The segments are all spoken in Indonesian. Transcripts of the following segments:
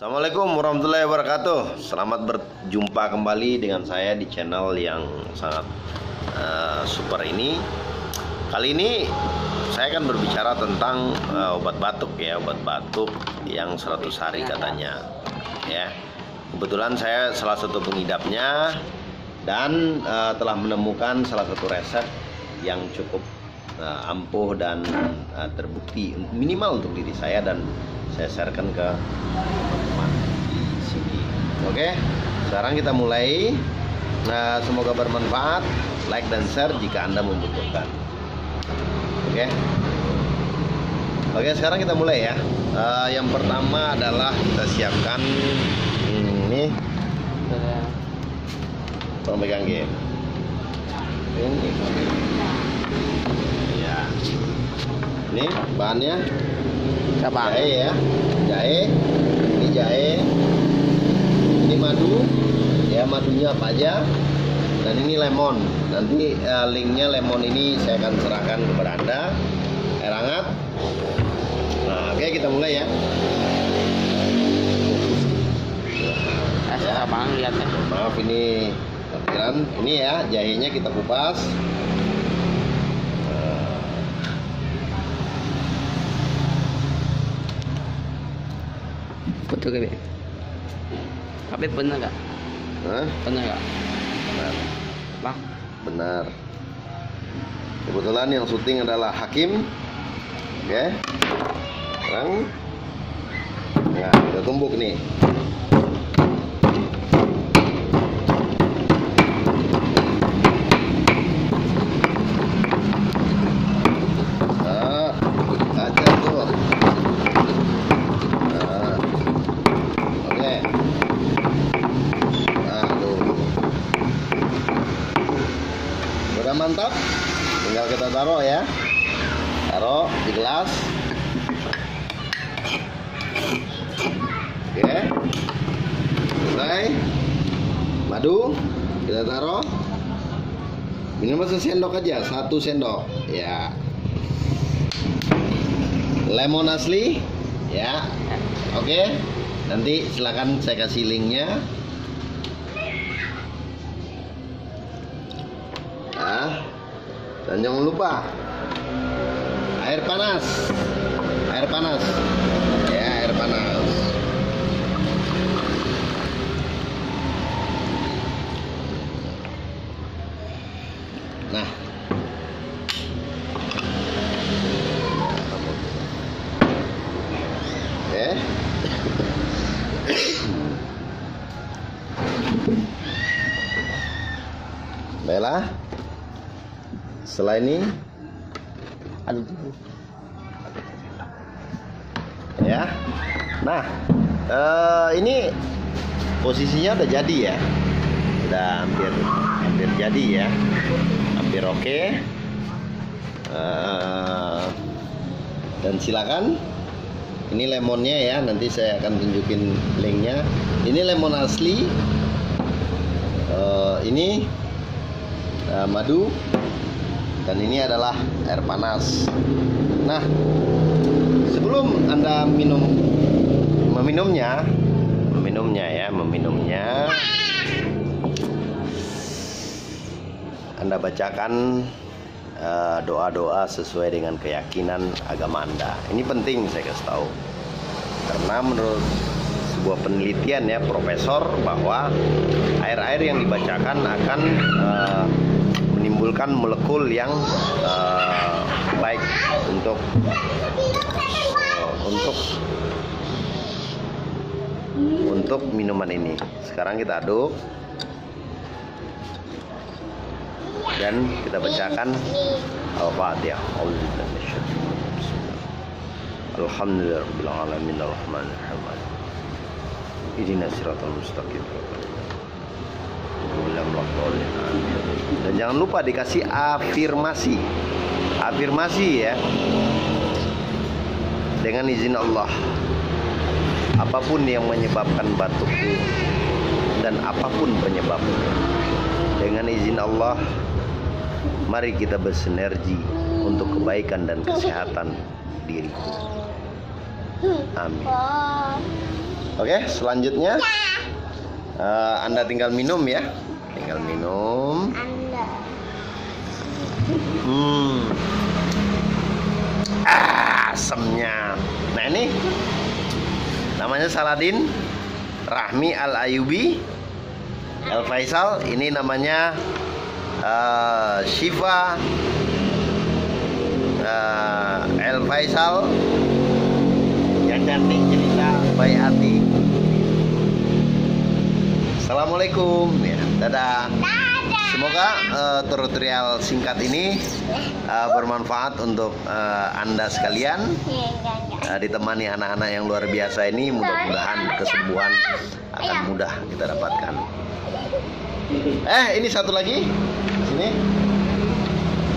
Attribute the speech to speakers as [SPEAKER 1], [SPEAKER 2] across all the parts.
[SPEAKER 1] Assalamualaikum warahmatullahi wabarakatuh. Selamat berjumpa kembali dengan saya di channel yang sangat super ini. Kali ini saya akan berbicara tentang obat batuk ya, obat batuk yang 100 hari katanya. Ya, kebetulan saya salah satu pengidapnya dan telah menemukan salah satu resep yang cukup ampuh dan terbukti minimal untuk diri saya, dan saya sharekan ke teman-teman di sini. Oke, sekarang kita mulai. Semoga bermanfaat. Like dan share jika Anda membutuhkan. Oke, sekarang kita mulai ya. Yang pertama adalah kita siapkan ini pemegang game. Ini ya. Ini bahannya jahe ya, jahe. Ini jahe. Ini madu ya, madunya apa aja. Dan ini lemon. Nanti linknya lemon ini saya akan serahkan kepada Anda. Air hangat. Nah, oke, kita mulai ya.
[SPEAKER 2] Ya, Bang, lihat ya.
[SPEAKER 1] Maaf, ini tampilan. Ini ya, jahenya kita kupas.
[SPEAKER 2] Betul gak? Tapi bener gak? Bener gak?
[SPEAKER 1] Benar.
[SPEAKER 2] Bang?
[SPEAKER 1] Benar. Kebetulan yang syuting adalah Hakim. Oke. Sekarang nah, kita tumbuk nih. Nah, aja tuh. Nah. Oke. Aduh. Udah mantap. Tinggal kita taruh ya. Taruh di gelas. Oke. Selesai. Madu kita taruh. Minimal sesendok aja, 1 sendok ya. Lemon asli ya. Oke. Nanti silakan saya kasih linknya. Dan jangan lupa air panas, air panas ya, air panas. Nah, oke. Baiklah. Setelah ini ya. Nah, ini posisinya udah jadi ya. Udah hampir jadi ya. Hampir oke. Dan silakan. Ini lemonnya ya, nanti saya akan tunjukin linknya. Ini lemon asli. Ini madu. Dan ini adalah air panas. Nah, sebelum Anda meminumnya, Anda bacakan doa-doa sesuai dengan keyakinan agama Anda. Ini penting saya kasih tahu. Karena menurut sebuah penelitian ya, profesor, bahwa air-air yang dibacakan akan menimbulkan molekul yang baik untuk minuman ini. Sekarang kita aduk dan kita bacakan Al-Fatihah. Alhamdulillahirabbil alamin arrahmanir rahim. Ihdinas siratal mustaqim. Dan jangan lupa dikasih afirmasi. Afirmasi ya. Dengan izin Allah, apapun yang menyebabkan batukku dan apapun penyebabnya, dengan izin Allah, mari kita bersinergi untuk kebaikan dan kesehatan diriku. Amin. Oke, selanjutnya Anda tinggal minum ya. Tinggal minum. Asamnya. Nah ini namanya Saladin Rahmi Al Ayubi El Faisal. Ini namanya Syifa El Faisal yang cantik cerita baik hati. Assalamualaikum ya, dadah. Semoga tutorial singkat ini bermanfaat untuk Anda sekalian. Ditemani anak-anak yang luar biasa ini, mudah-mudahan kesembuhan akan mudah kita dapatkan. Ini satu lagi. Sini.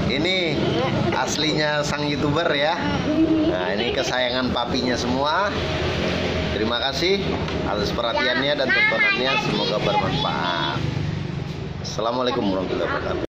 [SPEAKER 1] Ini aslinya sang YouTuber ya. Nah, ini kesayangan papinya semua. Terima kasih atas perhatiannya dan tontonannya. Semoga bermanfaat. Assalamualaikum warahmatullahi wabarakatuh.